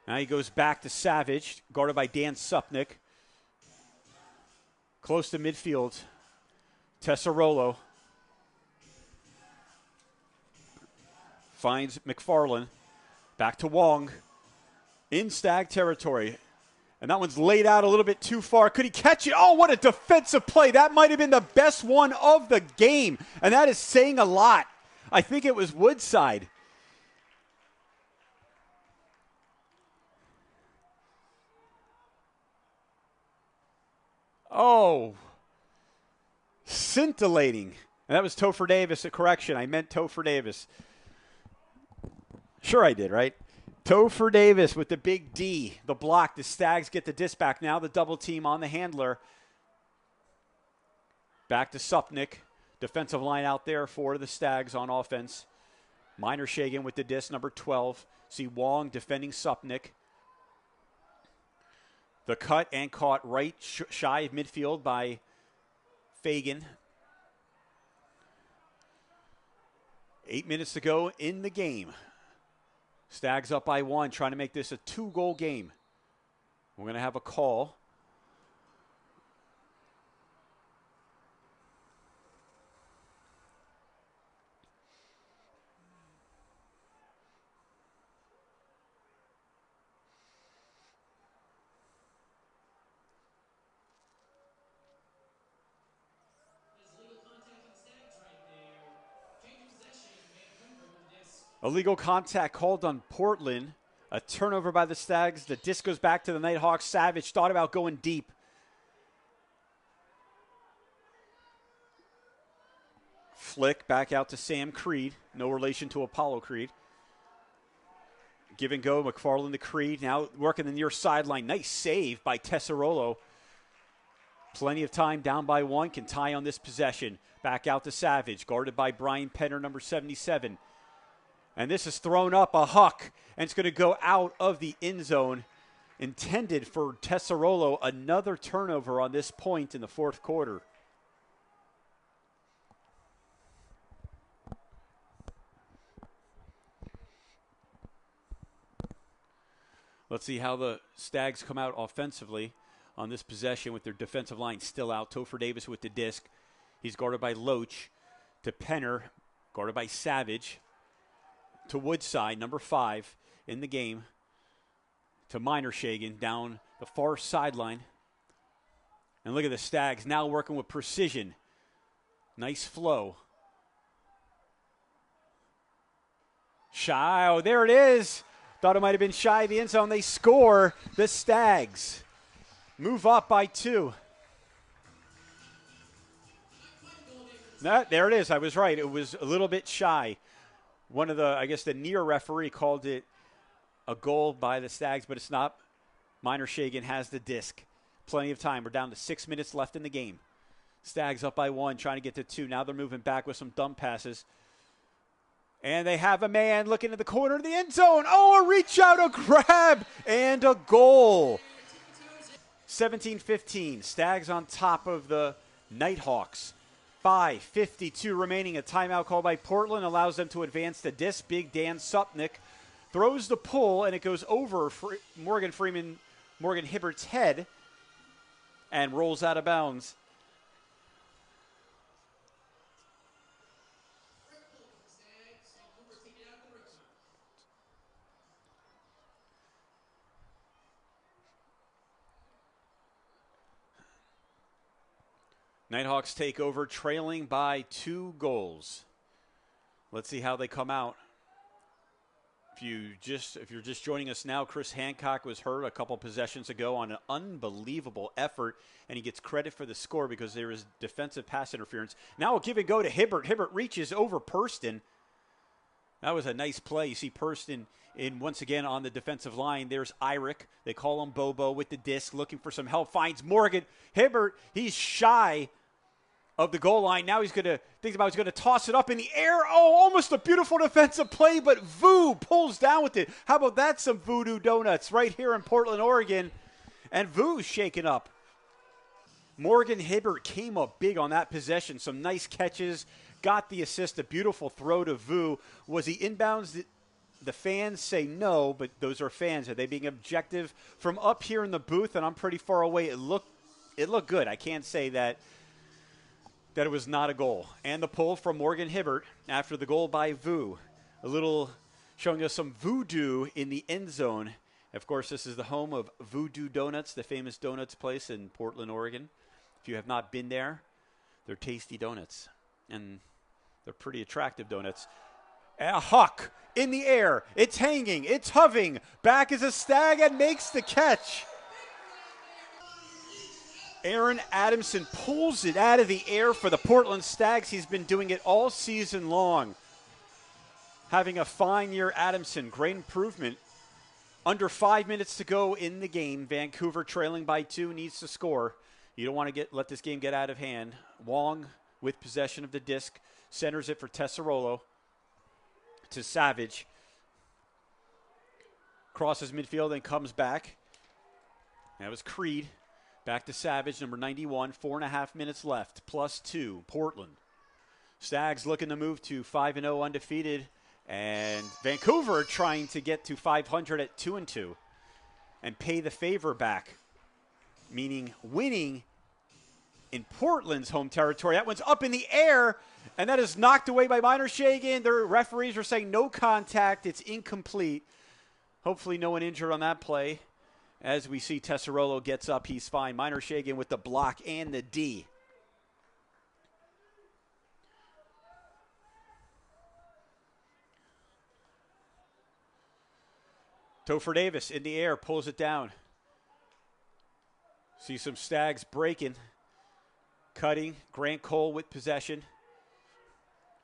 Now he goes back to Savage, guarded by Dan Supnick. Close to midfield. Tesserolo finds McFarland. Back to Wong. In Stag territory. And that one's laid out a little bit too far. Could he catch it? Oh, what a defensive play. That might have been the best one of the game. And that is saying a lot. I think it was Woodside. Oh, scintillating. And that was Topher Davis. A correction. I meant Topher Davis. Sure I did, right? Topher Davis with the big D. The block. The Stags get the disc back. Now the double team on the handler. Back to Supnick. Defensive line out there for the Stags on offense. Minor Shagan with the disc, number 12. See Wong defending Supnick. The cut and caught right shy of midfield by Fagan. 8 minutes to go in the game. Stags up by 1, trying to make this a 2-goal game. We're going to have a call. Illegal contact called on Portland. A turnover by the Stags. The disc goes back to the Nighthawks. Savage thought about going deep. Flick back out to Sam Creed. No relation to Apollo Creed. Give and go. McFarland to Creed. Now working the near sideline. Nice save by Tesserolo. Plenty of time, down by 1. Can tie on this possession. Back out to Savage. Guarded by Brian Penner, number 77. And this is thrown up a huck, and it's going to go out of the end zone. Intended for Tesserolo. Another turnover on this point in the fourth quarter. Let's see how the Stags come out offensively on this possession with their defensive line still out. Topher Davis with the disc. He's guarded by Loach. To Penner, guarded by Savage. To Woodside, number 5 in the game. To Minor Shagan down the far sideline. And look at the Stags now working with precision. Nice flow. Shy. Oh, there it is. Thought it might have been shy of the end zone. They score. The Stags move up by 2. There it is. I was right. It was a little bit shy. one of the, I guess the near referee called it a goal by the Stags, but it's not. Minor Shagan has the disc. Plenty of time. We're down to 6 minutes left in the game. Stags up by 1, trying to get to 2. Now they're moving back with some dump passes. And they have a man looking at the corner of the end zone. Oh, a reach out, a grab, and a goal. 17-15. Stags on top of the Nighthawks. 5:52 remaining. A timeout call by Portland allows them to advance the disc. Big Dan Supnick throws the pull, and it goes over Morgan Hibbert's head and rolls out of bounds. Nighthawks take over, trailing by 2 goals. Let's see how they come out. If you're just joining us now, Chris Hancock was hurt a couple possessions ago on an unbelievable effort, and he gets credit for the score because there is defensive pass interference. Now a give and go to Hibbert. Hibbert reaches over Purston. That was a nice play. You see Purston in once again on the defensive line. There's Irick. They call him Bobo with the disc, looking for some help. Finds Morgan. Hibbert, he's shy of the goal line. Now he's going to toss it up in the air. Oh, almost a beautiful defensive play, but Vu pulls down with it. How about that, some voodoo donuts right here in Portland, Oregon. And Vu's shaken up. Morgan Hibbert came up big on that possession. Some nice catches. Got the assist. A beautiful throw to Vu. Was he inbounds? The fans say no, but those are fans. Are they being objective? From up here in the booth, and I'm pretty far away, it looked good. I can't say that it was not a goal. And the pull from Morgan Hibbert after the goal by Vu. A little showing us some voodoo in the end zone. Of course, this is the home of Voodoo Donuts, the famous donuts place in Portland, Oregon. If you have not been there, they're tasty donuts. And they're pretty attractive donuts. A Huck in the air. It's hanging. It's hovering. Back is a Stag and makes the catch. Aaron Adamson pulls it out of the air for the Portland Stags. He's been doing it all season long. Having a fine year, Adamson. Great improvement. Under 5 minutes to go in the game. Vancouver trailing by 2, needs to score. You don't want to let this game get out of hand. Wong with possession of the disc. Centers it for Tesserolo to Savage. Crosses midfield and comes back. That was Creed. Back to Savage, number 91. 4.5 minutes left, +2. Portland. Stags looking to move to 5-0 undefeated. And Vancouver trying to get to 500 at 2-2 and pay the favor back, meaning winning in Portland's home territory. That one's up in the air, and that is knocked away by Minor Shagan. Their referees are saying no contact. It's incomplete. Hopefully no one injured on that play. As we see Tesserolo gets up, he's fine. Minor Shagan with the block and the D. Topher Davis in the air, pulls it down. See some Stags breaking. Cutting. Grant Cole with possession.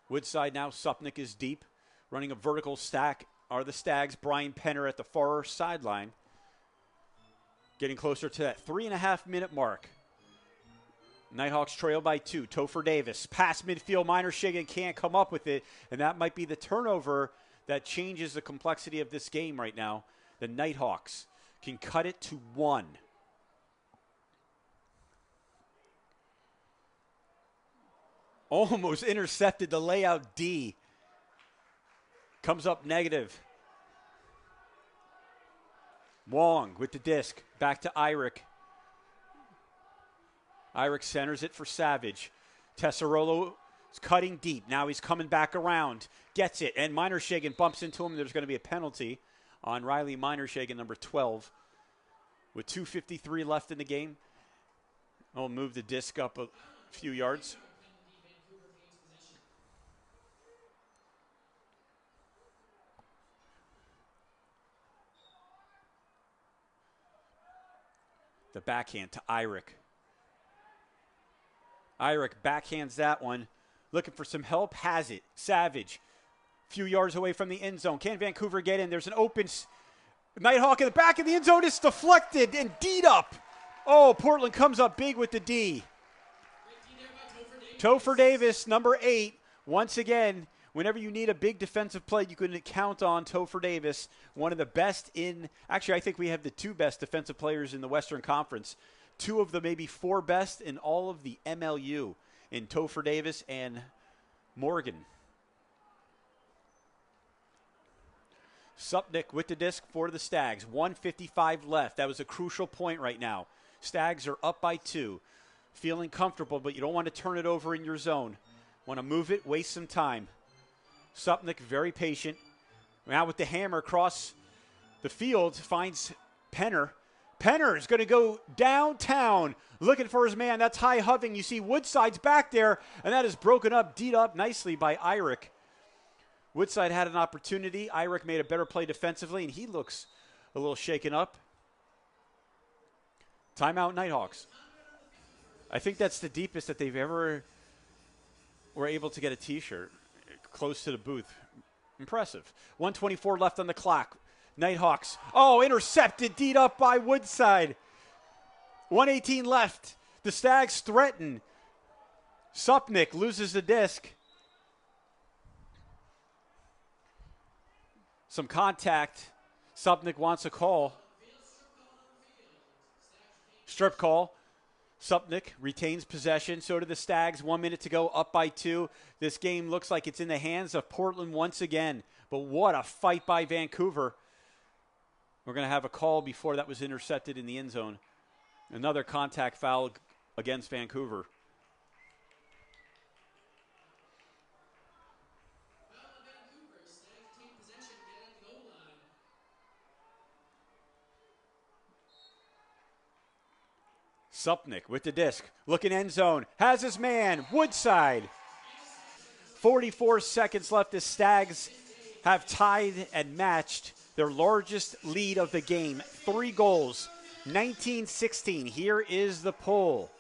Woodside now. Supnick is deep. Running a vertical stack are the Stags. Brian Penner at the far sideline. Getting closer to that 3.5 minute mark. Nighthawks trail by 2. Topher Davis. Pass midfield. Minor Shagan can't come up with it. And that might be the turnover that changes the complexity of this game right now. The Nighthawks can cut it to 1. Almost intercepted the layout D. Comes up negative. Wong with the disc. Back to Irick. Irick centers it for Savage. Tesserolo is cutting deep. Now he's coming back around. Gets it. And Minor Shagan bumps into him. There's going to be a penalty on Riley Minor Shagan, number 12. With 2:53 left in the game. I'll move the disc up a few yards. The backhand to Irick. Irick backhands that one. Looking for some help. Has it. Savage few yards away from the end zone. Can Vancouver get in? There's an open Nighthawk in the back of the end zone. Is deflected and D'd up. Oh, Portland comes up big with the D. Topher Davis, number 8. Once again, whenever you need a big defensive play, you can count on Topher Davis, one of the best in – actually, I think we have the 2 best defensive players in the Western Conference. 2 of the maybe 4 best in all of the MLU in Topher Davis and Morgan. Supnick with the disc for the Stags. 1:55 left. That was a crucial point right now. Stags are up by 2. Feeling comfortable, but you don't want to turn it over in your zone. Want to move it, waste some time. Supnick very patient. Now with the hammer across the field, finds Penner. Penner is going to go downtown looking for his man. That's high hoving. You see Woodside's back there, and that is broken up, D'd up nicely by Irick. Woodside had an opportunity. Irick made a better play defensively, and he looks a little shaken up. Timeout Nighthawks. I think that's the deepest that they've ever were able to get a T-shirt close to the booth. Impressive. 1:24 left on the clock. Nighthawks. Oh, intercepted, D'd up by Woodside. 1:18 left. The Stags threaten. Supnick loses the disc. Some contact. Supnick wants a call. Strip call. Supnick retains possession. So do the Stags. 1 minute to go, up by 2. This game looks like it's in the hands of Portland once again. But what a fight by Vancouver. We're going to have a call before that was intercepted in the end zone. Another contact foul against Vancouver. Supnick with the disc, looking end zone, has his man, Woodside. 44 seconds left. The Stags have tied and matched their largest lead of the game. 3 goals, 19-16. Here is the poll.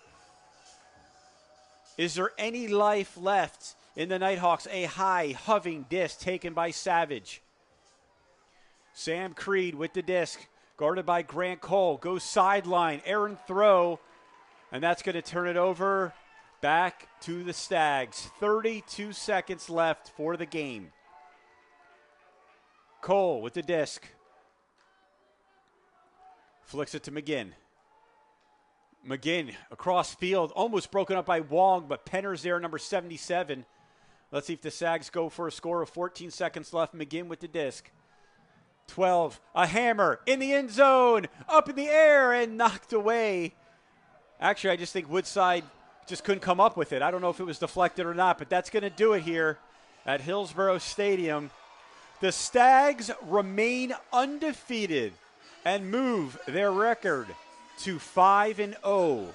Is there any life left in the Nighthawks? A high, hoving disc taken by Savage. Sam Creed with the disc, guarded by Grant Cole. Goes sideline, errant throw, and that's going to turn it over back to the Stags. 32 seconds left for the game. Cole with the disc. Flicks it to McGinn. McGinn across field, almost broken up by Wong, but Penner's there, number 77. Let's see if the Stags go for a score of 14 seconds left. McGinn with the disc. 12, a hammer in the end zone, up in the air and knocked away. Actually, I just think Woodside just couldn't come up with it. I don't know if it was deflected or not, but that's going to do it here at Hillsborough Stadium. The Stags remain undefeated and move their record to 5-0.